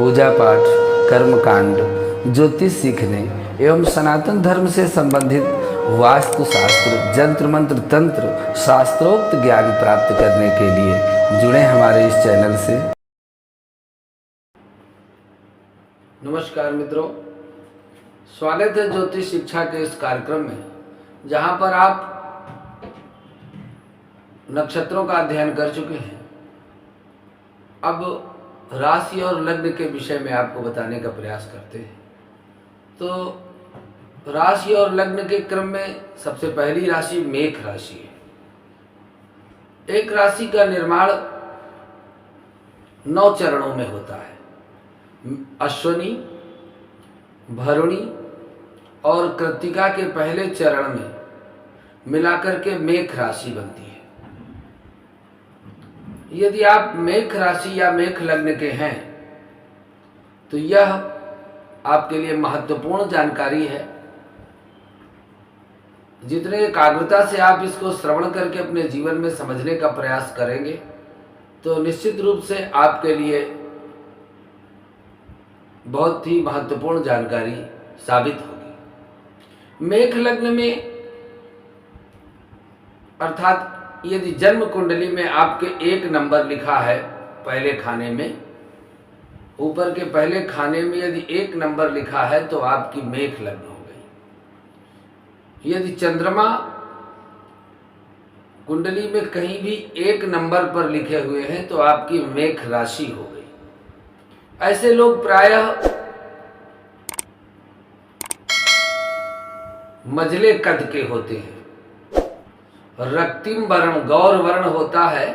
पूजा पाठ, कर्मकांड, ज्योतिष सीखने एवं सनातन धर्म से संबंधित वास्तुशास्त्र, जंत्र मंत्र, तंत्र, शास्त्रोक्त ज्ञान प्राप्त करने के लिए जुड़े हमारे इस चैनल से। नमस्कार मित्रों, स्वागत है ज्योतिष शिक्षा के इस कार्यक्रम में, जहां पर आप नक्षत्रों का अध्ययन कर चुके हैं। अब राशि और लग्न के विषय में आपको बताने का प्रयास करते हैं। तो राशि और लग्न के क्रम में सबसे पहली राशि मेष राशि है। एक राशि का निर्माण 9 चरणों में होता है। अश्विनी, भरुणी और कृत्तिका के पहले चरण में मिलाकर के मेष राशि बनती है। यदि आप मेष राशि या मेष लग्न के हैं तो यह आपके लिए महत्वपूर्ण जानकारी है। जितने एकाग्रता से आप इसको श्रवण करके अपने जीवन में समझने का प्रयास करेंगे तो निश्चित रूप से आपके लिए बहुत ही महत्वपूर्ण जानकारी साबित होगी। मेष लग्न में अर्थात यदि जन्म कुंडली में आपके 1 नंबर लिखा है पहले खाने में, ऊपर के पहले खाने में यदि 1 नंबर लिखा है तो आपकी मेष लग्न हो गई। यदि चंद्रमा कुंडली में कहीं भी 1 नंबर पर लिखे हुए हैं तो आपकी मेष राशि हो गई। ऐसे लोग प्रायः मझले कद के होते हैं। रक्तिम वर्ण, गौर वर्ण होता है,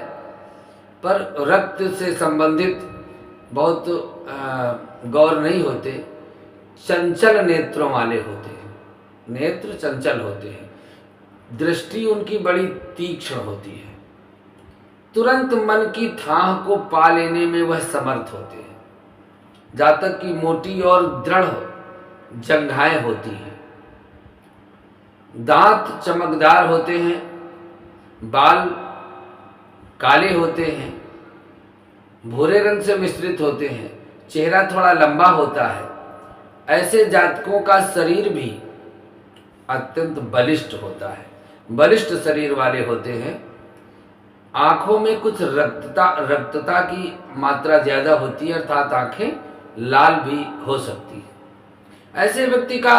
पर रक्त से संबंधित बहुत गौर नहीं होते। चंचल नेत्रों वाले होते हैं, नेत्र चंचल होते हैं, दृष्टि उनकी बड़ी तीक्ष्ण होती है। तुरंत मन की थाह को पा लेने में वह समर्थ होते हैं। जातक की मोटी और दृढ़ जंघाएं होती हैं। दांत चमकदार होते हैं, बाल काले होते हैं, भूरे रंग से मिश्रित होते हैं, चेहरा थोड़ा लंबा होता है। ऐसे जातकों का शरीर भी अत्यंत बलिष्ठ होता है, बलिष्ठ शरीर वाले होते हैं। आंखों में कुछ रक्तता की मात्रा ज्यादा होती है, अर्थात आंखें लाल भी हो सकती है। ऐसे व्यक्ति का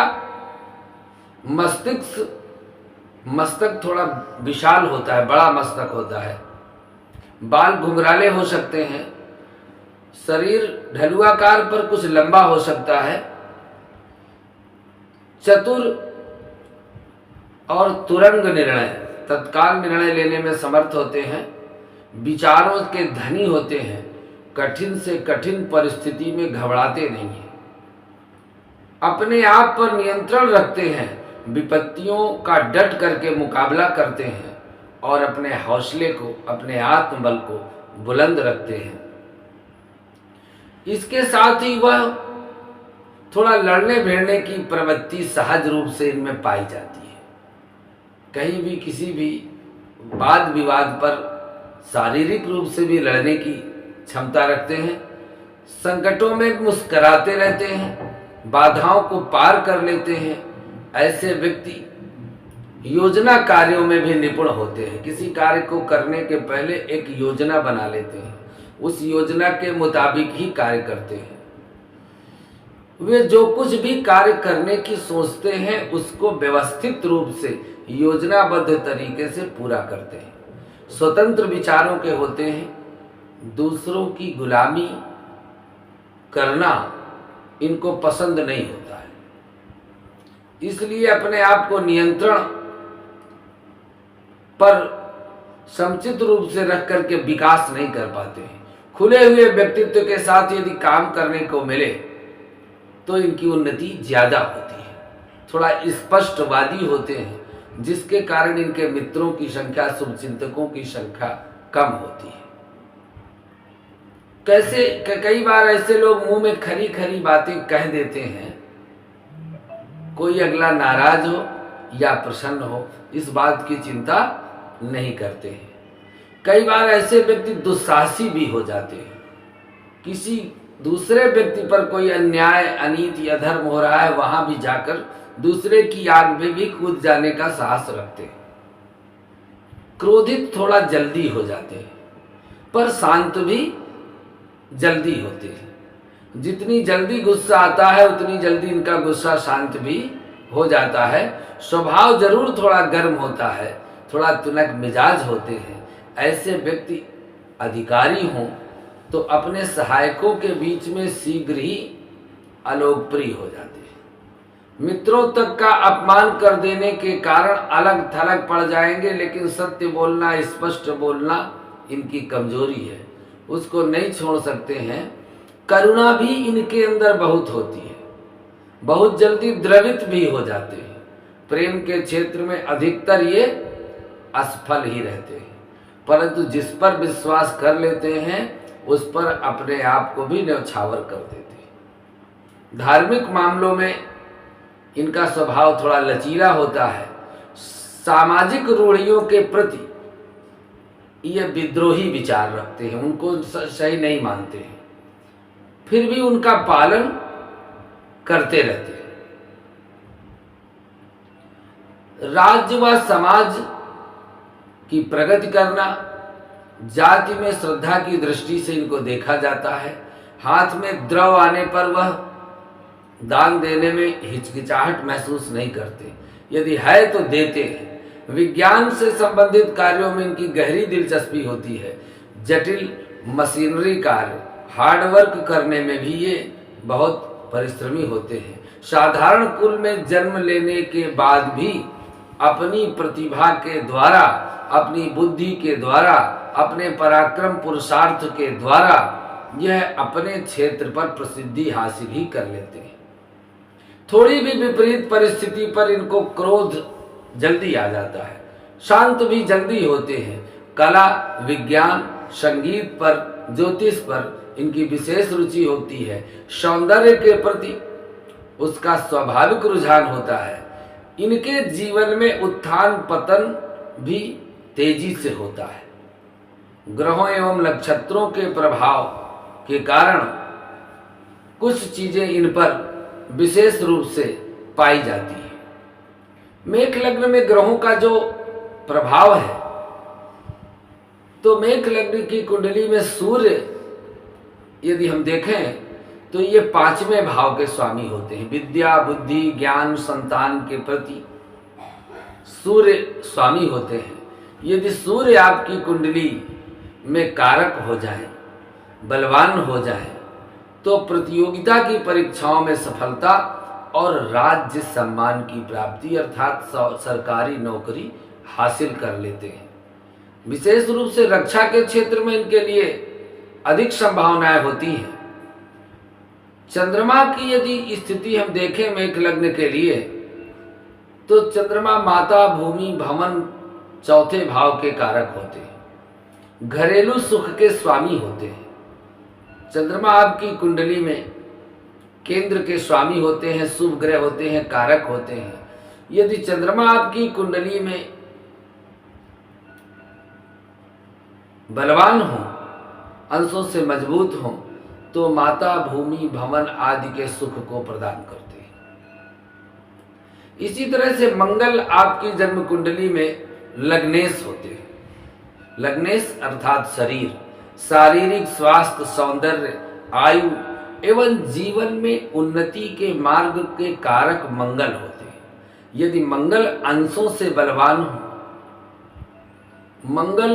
मस्तक थोड़ा विशाल होता है, बड़ा मस्तक होता है। बाल घुंघराले हो सकते हैं। शरीर ढलुआकार पर कुछ लंबा हो सकता है। चतुर और तुरंग निर्णय, तत्काल निर्णय लेने में समर्थ होते हैं। विचारों के धनी होते हैं। कठिन से कठिन परिस्थिति में घबराते नहीं हैं। अपने आप पर नियंत्रण रखते हैं। विपत्तियों का डट करके मुकाबला करते हैं और अपने हौसले को, अपने आत्मबल को बुलंद रखते हैं। इसके साथ ही वह थोड़ा लड़ने भिड़ने की प्रवृत्ति सहज रूप से इनमें पाई जाती है। कहीं भी किसी भी वाद विवाद पर शारीरिक रूप से भी लड़ने की क्षमता रखते हैं। संकटों में मुस्कुराते रहते हैं, बाधाओं को पार कर लेते हैं। ऐसे व्यक्ति योजना कार्यों में भी निपुण होते हैं। किसी कार्य को करने के पहले एक योजना बना लेते हैं, उस योजना के मुताबिक ही कार्य करते हैं। वे जो कुछ भी कार्य करने की सोचते हैं उसको व्यवस्थित रूप से योजनाबद्ध तरीके से पूरा करते हैं। स्वतंत्र विचारों के होते हैं। दूसरों की गुलामी करना इनको पसंद नहीं होता है, इसलिए अपने आप को नियंत्रण पर समुचित रूप से रख करके विकास नहीं कर पाते हैं। खुले हुए व्यक्तित्व के साथ यदि काम करने को मिले तो इनकी उन्नति ज्यादा होती है। थोड़ा स्पष्टवादी होते हैं, जिसके कारण इनके मित्रों की संख्या, शुभचिंतकों की संख्या कम होती है। कई बार ऐसे लोग मुंह में खरी खरी बातें कह देते हैं। कोई अगला नाराज हो या प्रसन्न हो, इस बात की चिंता नहीं करते हैं। कई बार ऐसे व्यक्ति दुस्साहसी भी हो जाते हैं। किसी दूसरे व्यक्ति पर कोई अन्याय अनीति अधर्म हो रहा है वहां भी जाकर दूसरे की आग में भी कूद जाने का साहस रखते हैं। क्रोधित थोड़ा जल्दी हो जाते हैं पर शांत भी जल्दी होते हैं। जितनी जल्दी गुस्सा आता है उतनी जल्दी इनका गुस्सा शांत भी हो जाता है। स्वभाव जरूर थोड़ा गर्म होता है, थोड़ा तुनक मिजाज होते हैं। ऐसे व्यक्ति अधिकारी हों तो अपने सहायकों के बीच में शीघ्र ही अलोकप्रिय हो जाते हैं। मित्रों तक का अपमान कर देने के कारण अलग थलग पड़ जाएंगे, लेकिन सत्य बोलना, स्पष्ट बोलना इनकी कमजोरी है, उसको नहीं छोड़ सकते हैं। करुणा भी इनके अंदर बहुत होती है, बहुत जल्दी द्रवित भी हो जाते हैं। प्रेम के क्षेत्र में अधिकतर ये असफल ही रहते हैं, परंतु जिस पर विश्वास कर लेते हैं उस पर अपने आप को भी न्यौछावर कर देते हैं। धार्मिक मामलों में इनका स्वभाव थोड़ा लचीला होता है। सामाजिक रूढ़ियों के प्रति ये विद्रोही विचार रखते हैं, उनको सही नहीं मानते हैं, फिर भी उनका पालन करते रहते हैं। राज्य व समाज की प्रगति करना, जाति में श्रद्धा की दृष्टि से इनको देखा जाता है। हाथ में द्रव आने पर वह दान देने में हिचकिचाहट महसूस नहीं करते, यदि है तो देते हैं। विज्ञान से संबंधित कार्यों में इनकी गहरी दिलचस्पी होती है। जटिल मशीनरी कार्य, हार्डवर्क करने में भी ये बहुत परिश्रमी होते हैं। साधारण कुल में जन्म लेने के बाद भी अपनी प्रतिभा के द्वारा, अपनी बुद्धि के द्वारा, अपने पराक्रम पुरुषार्थ के द्वारा यह अपने क्षेत्र पर प्रसिद्धि हासिल ही कर लेते हैं। थोड़ी भी विपरीत परिस्थिति पर इनको क्रोध जल्दी आ जाता है, शांत भी जल्दी होते हैं। कला, विज्ञान, संगीत पर, ज्योतिष पर इनकी विशेष रुचि होती है। सौंदर्य के प्रति उसका स्वाभाविक रुझान होता है। इनके जीवन में उत्थान पतन भी तेजी से होता है। ग्रहों एवं नक्षत्रों के प्रभाव के कारण कुछ चीजें इन पर विशेष रूप से पाई जाती है। मेष लग्न में ग्रहों का जो प्रभाव है, तो मेष लग्न की कुंडली में सूर्य यदि हम देखें तो ये 5वें भाव के स्वामी होते हैं। विद्या, बुद्धि, ज्ञान, संतान के प्रति सूर्य स्वामी होते हैं। यदि सूर्य आपकी कुंडली में कारक हो जाए, बलवान हो जाए, तो प्रतियोगिता की परीक्षाओं में सफलता और राज्य सम्मान की प्राप्ति अर्थात सरकारी नौकरी हासिल कर लेते हैं। विशेष रूप से रक्षा के क्षेत्र में इनके लिए अधिक संभावनाएं होती हैं। चंद्रमा की यदि स्थिति हम देखें मेष लग्न के लिए, तो चंद्रमा माता, भूमि, भवन, चौथे भाव के कारक होते हैं। घरेलू सुख के स्वामी होते हैं। चंद्रमा आपकी कुंडली में केंद्र के स्वामी होते हैं, शुभ ग्रह होते हैं, कारक होते हैं। यदि चंद्रमा आपकी कुंडली में बलवान हो, अंशों से मजबूत हो, तो माता, भूमि, भवन आदि के सुख को प्रदान करते हैं। इसी तरह से मंगल आपकी जन्म कुंडली में लग्नेश होते हैं। लग्नेश अर्थात शरीर, शारीरिक स्वास्थ्य, सौंदर्य, आयु एवं जीवन में उन्नति के मार्ग के कारक मंगल होते हैं। यदि मंगल अंशों से बलवान हो, मंगल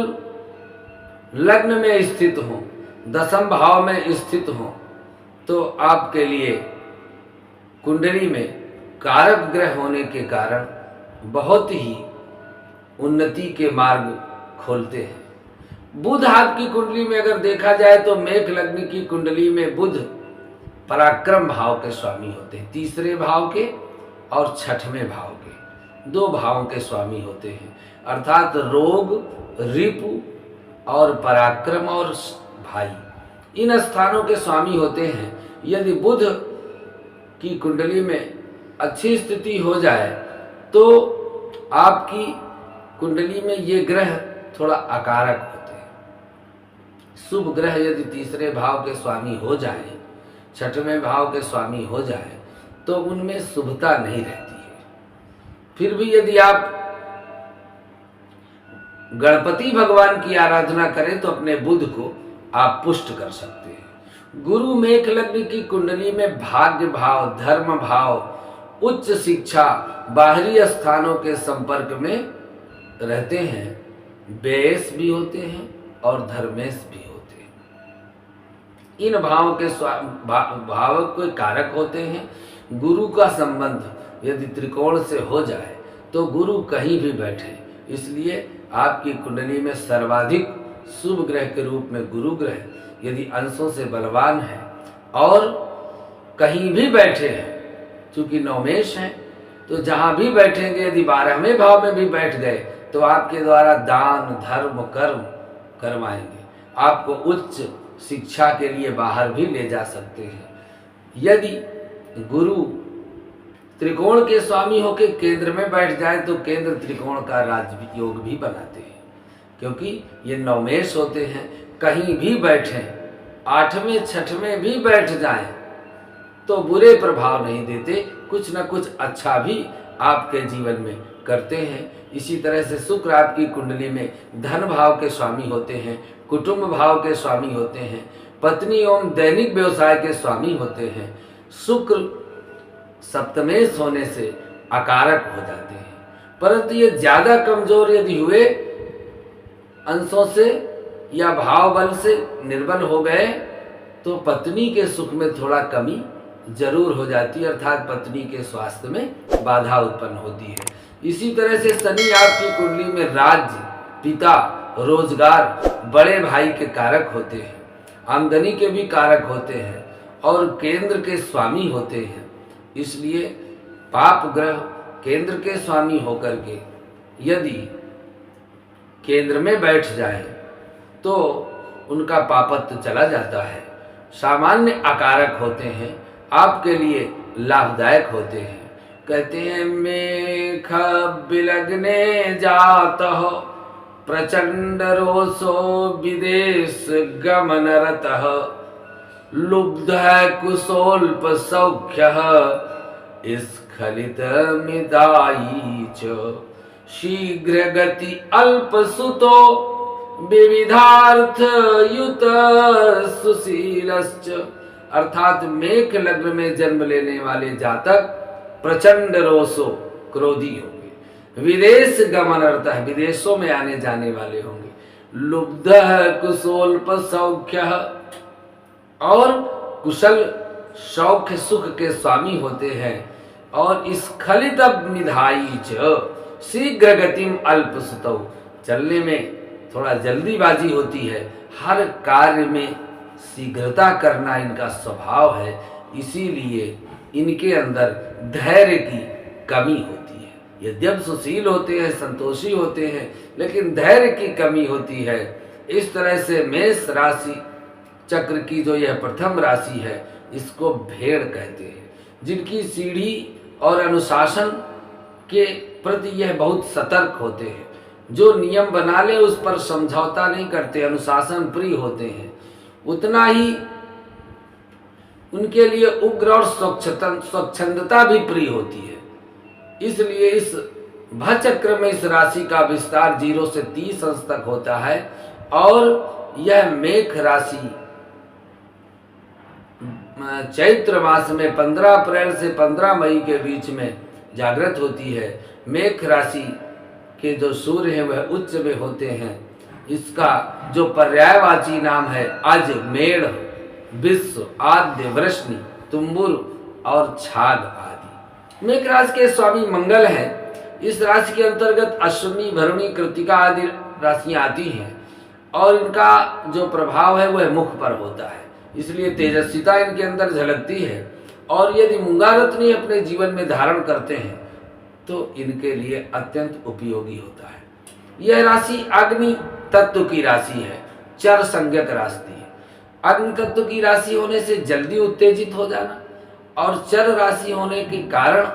लग्न में स्थित हो, दशम भाव में स्थित हो, तो आपके लिए कुंडली में कारक ग्रह होने के कारण बहुत ही उन्नति के मार्ग खोलते हैं। बुध आपकी कुंडली में अगर देखा जाए तो मेष लग्न की कुंडली में बुध पराक्रम भाव के स्वामी होते हैं। तीसरे भाव के और छठवें भाव के, 2 भावों के स्वामी होते हैं, अर्थात रोग, रिपु और पराक्रम और भाई, इन स्थानों के स्वामी होते हैं। यदि बुध की कुंडली में अच्छी स्थिति हो जाए तो आपकी कुंडली में ये ग्रह थोड़ा अकारक होते हैं। शुभ ग्रह यदि तीसरे भाव के स्वामी हो जाएं छठवें भाव के स्वामी हो जाए तो उनमें शुभता नहीं रहती है। फिर भी यदि आप गणपति भगवान की आराधना करें तो अपने बुध को आप पुष्ट कर सकते हैं। गुरु मेष लग्न की कुंडली में भाग्य भाव, धर्म भाव, उच्च शिक्षा, बाहरी स्थानों के संपर्क में रहते हैं, व्ययस भी होते हैं और धर्मेश भी होते हैं। इन भावों के भाव के कारक होते हैं। गुरु का संबंध यदि त्रिकोण से हो जाए तो गुरु कहीं भी बैठे, इसलिए आपकी कुंडली में सर्वाधिक शुभ ग्रह के रूप में गुरु ग्रह यदि अंशों से बलवान है और कहीं भी बैठे हैं, चूंकि नवमेश हैं तो जहां भी बैठेंगे, यदि 12वें भाव में भी बैठ गए तो आपके द्वारा दान धर्म कर्म करवाएंगे, आपको उच्च शिक्षा के लिए बाहर भी ले जा सकते हैं। यदि गुरु त्रिकोण के स्वामी होकर केंद्र में बैठ जाए तो केंद्र त्रिकोण का राजयोग भी बनाते हैं, क्योंकि ये नवमेश होते हैं। कहीं भी बैठें, 8वें 6वें भी बैठ जाएं तो बुरे प्रभाव नहीं देते, कुछ न कुछ अच्छा भी आपके जीवन में करते हैं। इसी तरह से शुक्र आपकी कुंडली में धन भाव के स्वामी होते हैं, कुटुंब भाव के स्वामी होते हैं, पत्नी एवं दैनिक व्यवसाय के स्वामी होते हैं। शुक्र सप्तमेश होने से अकारक हो जाते हैं, परंतु ये ज्यादा कमजोर यदि हुए, अंशों से या भाव बल से निर्बल हो गए तो पत्नी के सुख में थोड़ा कमी जरूर हो जाती है, अर्थात पत्नी के स्वास्थ्य में बाधा उत्पन्न होती है। इसी तरह से शनि आपकी कुंडली में राज्य, पिता, रोजगार, बड़े भाई के कारक होते हैं, आमदनी के भी कारक होते हैं और केंद्र के स्वामी होते हैं। इसलिए पाप ग्रह केंद्र के स्वामी होकर के यदि केंद्र में बैठ जाए तो उनका पापत्व चला जाता है। सामान्य अकारक होते हैं, आपके लिए लाभदायक होते हैं। कहते हैं मेघ बिलगने जात हो, प्रचंड रोषो विदेश गमनरत, लुब्ध कुशोल्प सौख्य स्खलित मिदाई च, शीघ्र गति अल्प सुतो विविधार्थ युत सुशीलश्च। अर्थात मेष लग्न में जन्म लेने वाले जातक प्रचंड रोषो क्रोधी होंगे, विदेश गमन अर्थ है विदेशों में आने जाने वाले होंगे, लुब्ध कुशोल्प सौख्य और कुशल सौख्य सुख के स्वामी होते हैं, और स्खलित निधाई च, शीघ्र गतिम अल्प सुतौ, चलने में थोड़ा जल्दीबाजी होती है, हर कार्य में शीघ्रता करना इनका स्वभाव है, इसीलिए इनके अंदर धैर्य की कमी होती है। यद्यपि सुशील होते हैं, संतोषी होते हैं, लेकिन धैर्य की कमी होती है। इस तरह से मेष राशि चक्र की जो यह प्रथम राशि है, इसको भेड़ कहते हैं, जिनकी सीढ़ी और अनुशासन के प्रति यह बहुत सतर्क होते हैं। जो नियम बना ले उस पर समझौता नहीं करते, अनुशासन प्रिय होते हैं। उतना ही उनके लिए उग्र और स्वच्छंदता भी प्रिय होती है। इसलिए इस भचक्र में इस राशि का विस्तार 0 से 30 अंश तक होता है, और यह मेष राशि चैत्र मास में 15 अप्रैल से 15 मई के बीच में जागृत होती है। मेष राशि के जो सूर्य हैं वह उच्च में होते हैं। इसका जो पर्यायवाची नाम है अज, मेढ़, विश्व, आद्य, वृष्णि, तुम्बुर और छाग आदि। मेष राशि के स्वामी मंगल हैं। इस राशि के अंतर्गत अश्विनी, भरणी, कृतिका आदि राशियां आती हैं, और इनका जो प्रभाव है वह मुख पर होता है, इसलिए तेजस्विता इनके अंदर झलकती है। और यदि मूंगारत्नी अपने जीवन में धारण करते हैं तो इनके लिए अत्यंत उपयोगी होता है। यह राशि अग्नि तत्व की राशि है, चर संज्ञक राशि है। अग्नि तत्व की राशि होने से जल्दी उत्तेजित हो जाना और चर राशि होने के कारण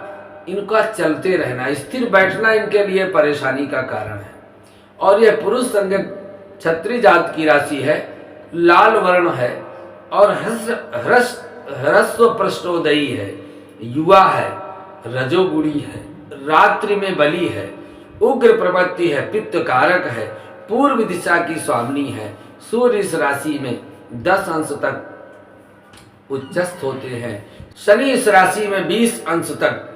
इनका चलते रहना, स्थिर बैठना इनके लिए परेशानी का कारण है। और यह पुरुष संज्ञक क्षत्रिय जात की राशि है, लाल वर्ण है और हर्ष ह्रस्व प्रश्नोदयी है, युवा है, रजोगुणी है, रात्रि में बली है, उग्र प्रवृत्ति है, पित्त कारक है, पूर्व दिशा की स्वामिनी है। सूर्य इस राशि में 10 अंश तक उच्चस्थ होते हैं। शनि इस राशि में 20 अंश तक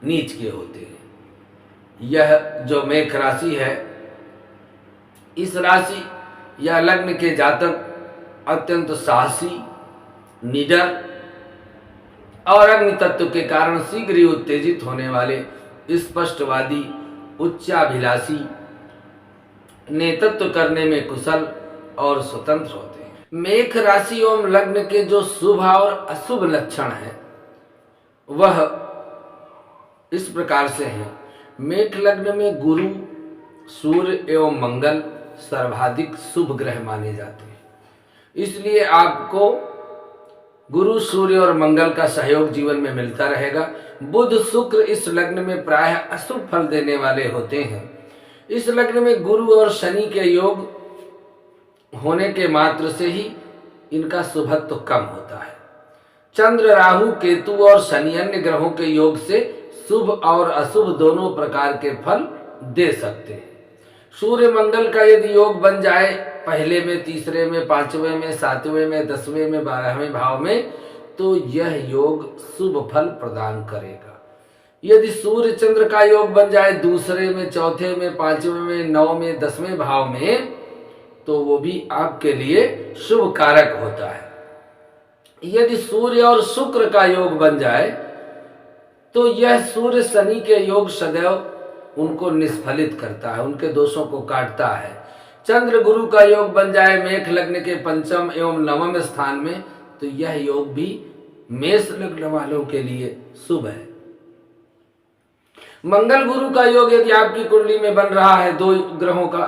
नीच के होते हैं। यह जो मेष राशि है, इस राशि या लग्न के जातक अत्यंत साहसी, निडर और अग्नि तत्व के कारण शीघ्र ही उत्तेजित होने वाले, स्पष्टवादी, उच्चाभिलाषी, नेतृत्व करने में कुशल और स्वतंत्र होते हैं। मेष राशि एवं लग्न के जो शुभ और अशुभ लक्षण हैं वह इस प्रकार से हैं। मेष लग्न में गुरु, सूर्य एवं मंगल सर्वाधिक शुभ ग्रह माने जाते हैं, इसलिए आपको गुरु, सूर्य और मंगल का सहयोग जीवन में मिलता रहेगा। बुध, शुक्र इस लग्न में प्रायः अशुभ फल देने वाले होते हैं। इस लग्न में गुरु और शनि के योग होने के मात्र से ही इनका शुभत्व कम होता है। चंद्र, राहु, केतु और शनि अन्य ग्रहों के योग से शुभ और अशुभ दोनों प्रकार के फल दे सकते हैं। सूर्य मंगल का यदि योग बन जाए पहले में, तीसरे में, पांचवें में, सातवें में, 10वें में, 12वें भाव में, तो यह योग शुभ फल प्रदान करेगा। यदि सूर्य चंद्र का योग बन जाए दूसरे में, चौथे में, 5वें में, 9 में, 10वें भाव में, तो वो भी आपके लिए शुभ कारक होता है। यदि सूर्य और शुक्र का योग बन जाए तो यह सूर्य शनि के योग सदैव उनको निष्फलित करता है, उनके दोषों को काटता है। चंद्र गुरु का योग बन जाए मेष लग्न के 5म एवं 9वें स्थान में, तो यह योग भी मेष लग्न वालों के लिए शुभ है। मंगल गुरु का योग यदि आपकी कुंडली में बन रहा है 2 ग्रहों का,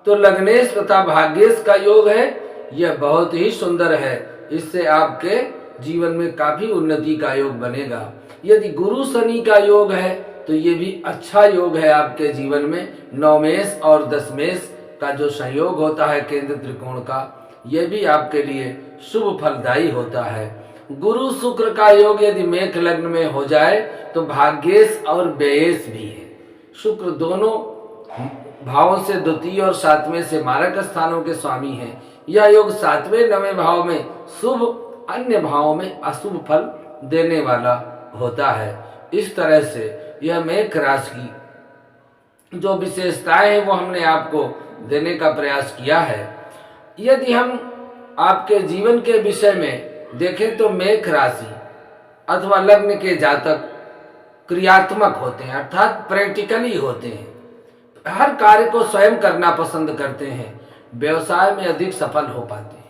तो लग्नेश तथा भाग्येश का योग है, यह बहुत ही सुंदर है। इससे आपके जीवन में काफी उन्नति का योग बनेगा। यदि गुरु शनि का योग है तो ये भी अच्छा योग है आपके जीवन में। 9 मेष और 10 मेष का जो संयोग होता है केंद्र त्रिकोण का, यह भी आपके लिए शुभ फलदायी होता है। गुरु शुक्र का योग यदि मेष लग्न में हो जाए तो भाग्येश और व्ययेश भी है। शुक्र दोनों भावों से द्वितीय और 7वें से मारक स्थानों के स्वामी हैं। यह योग 7वें 9वें भाव में शुभ, अन्य भावों में अशुभ फल देने वाला होता है। इस तरह से यह मेष राशि की जो विशेषताएं हैं वो हमने आपको देने का प्रयास किया है। यदि हम आपके जीवन के विषय में देखें तो मेष राशि अथवा लग्न के जातक क्रियात्मक होते हैं, अर्थात प्रैक्टिकली होते हैं। हर कार्य को स्वयं करना पसंद करते हैं, व्यवसाय में अधिक सफल हो पाते हैं,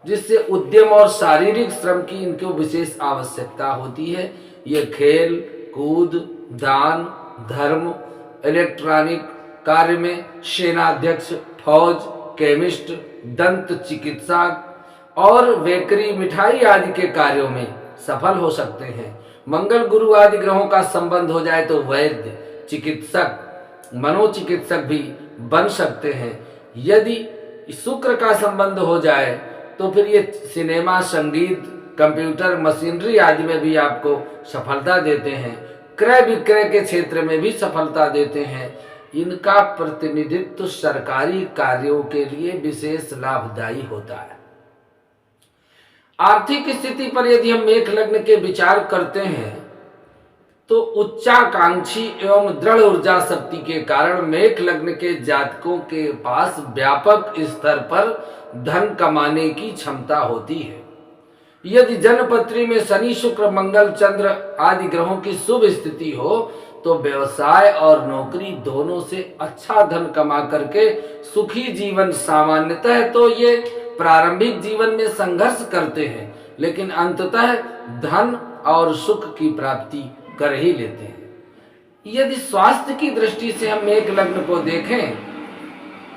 जिससे उद्यम और शारीरिक श्रम की इनको विशेष आवश्यकता होती है। ये खेल कूद, दान, धर्म, इलेक्ट्रॉनिक कार्य में सेनाध्यक्ष, फौज, केमिस्ट, दंत चिकित्सा और बेकरी, मिठाई आदि के कार्यों में सफल हो सकते हैं। मंगल गुरु आदि ग्रहों का संबंध हो जाए तो वैद्य, चिकित्सक, मनोचिकित्सक भी बन सकते हैं। यदि शुक्र का संबंध हो जाए तो फिर ये सिनेमा, संगीत, कंप्यूटर, मशीनरी आदि में भी आपको सफलता देते हैं। क्रय विक्रय के क्षेत्र में भी सफलता देते हैं। इनका प्रतिनिधित्व सरकारी कार्यों के लिए विशेष लाभदायी होता है। आर्थिक स्थिति पर यदि हम मेष लग्न के विचार करते हैं तो उच्चाकांक्षी एवं दृढ़ ऊर्जा शक्ति के कारण मेष लग्न के जातकों के पास व्यापक स्तर पर धन कमाने की क्षमता होती है। यदि जन्मपत्री में शनि, शुक्र, मंगल, चंद्र आदि ग्रहों की शुभ स्थिति हो तो व्यवसाय और नौकरी दोनों से अच्छा धन कमा करके सुखी जीवन, सामान्यतः तो ये प्रारंभिक जीवन में संघर्ष करते हैं, लेकिन अंततः धन और सुख की प्राप्ति कर ही लेते हैं। यदि स्वास्थ्य की दृष्टि से हम मेष लग्न को देखें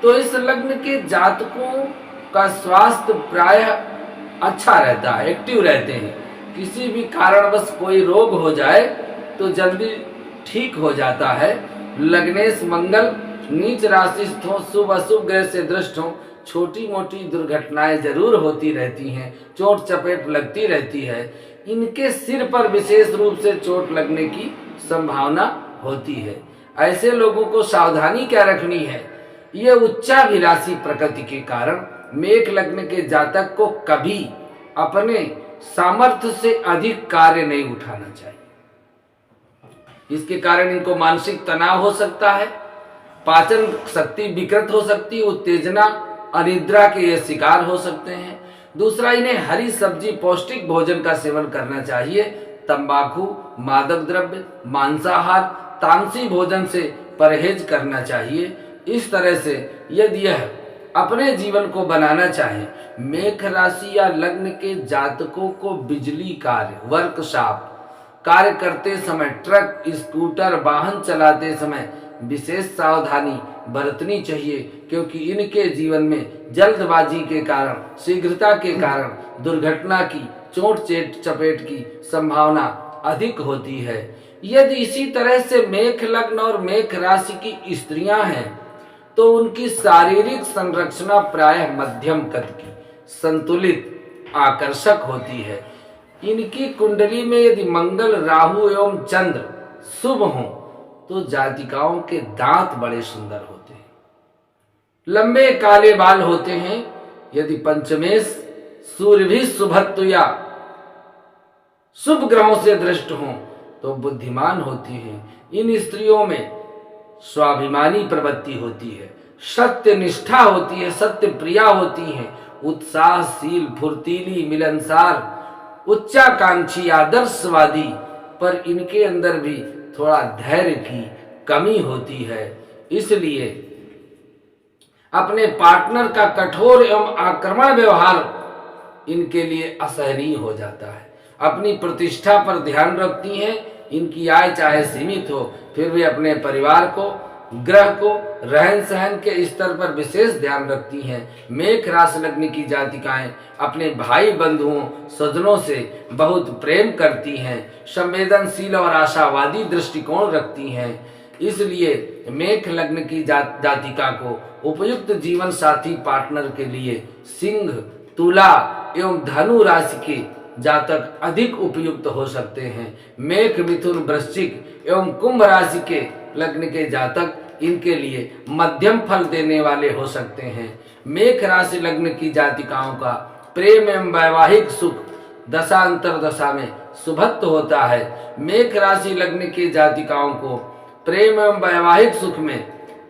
तो इस लग्न के जातकों का स्वास्थ्य प्रायः अच्छा रहता है, एक्टिव रहते हैं। किसी भी कारणवश कोई रोग हो जाए तो जल्दी ठीक हो जाता है। लग्नेश मंगल नीच राशिस्थ हो, शुभ अशुभ ग्रह से दृष्ट हो, छोटी मोटी दुर्घटनाएं जरूर होती रहती हैं, चोट चपेट लगती रहती है। इनके सिर पर विशेष रूप से चोट लगने की संभावना होती है। ऐसे लोगों को सावधानी क्या रखनी है? ये उच्चाभिलाषी प्रकृति के कारण मेष लग्न के जातक को कभी अपने सामर्थ्य से अधिक कार्य नहीं उठाना चाहिए। इसके कारण इनको मानसिक तनाव हो सकता है, पाचन शक्ति विकृत हो सकती है, उत्तेजना अनिद्रा के ये शिकार हो सकते हैं। दूसरा, इन्हें हरी सब्जी पौष्टिक भोजन का सेवन करना चाहिए। तंबाकू, मादक द्रव्य, मांसाहार, तामसी भोजन से परहेज करना चाहिए। इस तरह से यदि यह अपने जीवन को बनाना चाहे, मेष राशि या लग्न के जातकों को बिजली कार्य, वर्कशॉप कार्य करते समय, ट्रक, स्कूटर, वाहन चलाते समय विशेष सावधानी बरतनी चाहिए, क्योंकि इनके जीवन में जल्दबाजी के कारण, शीघ्रता के कारण दुर्घटना की, चोट चपेट की संभावना अधिक होती है। यदि इसी तरह से मेष लग्न और मेष राशि की स्त्रियां हैं तो उनकी शारीरिक संरचना प्रायः मध्यम कद की, संतुलित, आकर्षक होती है। इनकी कुंडली में यदि मंगल, राहु एवं चंद्र शुभ हों तो जातिकाओं के दांत बड़े सुंदर होते हैं, लंबे काले बाल होते हैं। यदि पंचमेश सूर्य भी शुभत्व या शुभ ग्रहों से दृष्ट हों तो बुद्धिमान होती हैं। इन स्त्रियों में स्वाभिमानी प्रवृत्ति होती है, सत्य निष्ठा होती है, सत्य प्रिया होती हैं, उत्साहशील, फुर्तीली, मिलनसार, उच्चाकांक्षी, आदर्शवादी। पर इनके अंदर भी थोड़ा धैर्य की कमी होती है, इसलिए अपने पार्टनर का कठोर एवं आक्रमण व्यवहार इनके लिए असहनीय हो जाता है। अपनी प्रतिष्ठा पर ध्यान रखती हैं। इनकी आय चाहे सीमित हो, फिर भी अपने परिवार को, ग्रह को, रहन सहन के स्तर पर विशेष ध्यान रखती हैं। मेष राशि लग्न की जातिकाएं अपने भाई बंधुओं, स्वजनों से बहुत प्रेम करती हैं, संवेदनशील और आशावादी दृष्टिकोण रखती हैं। इसलिए मेष लग्न की जातिका को उपयुक्त जीवन साथी पार्टनर के लिए सिंह, तुला एवं धनु राशि के जातक अधिक उपयुक्त हो सकते हैं। मेष, मिथुन, वृश्चिक एवं कुंभ राशि के लग्न के जातक इनके लिए मध्यम फल देने वाले हो सकते हैं। मेष राशि लग्न की जातिकाओं का प्रेम एवं वैवाहिक सुख दशा अंतर दशा में शुभत्व होता है। मेष राशि लग्न की जातिकाओं को प्रेम एवं वैवाहिक सुख में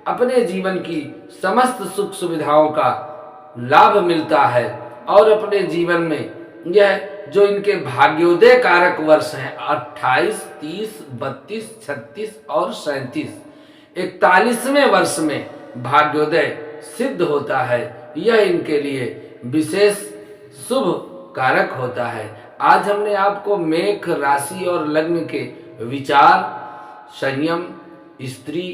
अपने जीवन की समस्त सुख सुविधाओं का लाभ मिलता है और अपने जीवन में यह जो इनके भाग्योदय कारक वर्ष हैं 28, 30, 32, 36 और 37, 41वें वर्ष में भाग्योदय सिद्ध होता है। यह इनके लिए विशेष शुभ कारक होता है। आज हमने आपको मेष राशि और लग्न के विचार, संयम, स्त्री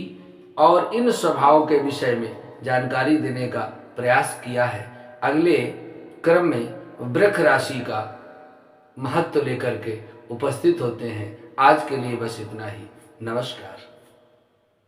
और इन स्वभावों के विषय में जानकारी देने का प्रयास किया है। अगले क्रम में वृष राशि का महत्व लेकर के उपस्थित होते हैं। आज के लिए बस इतना ही। नमस्कार।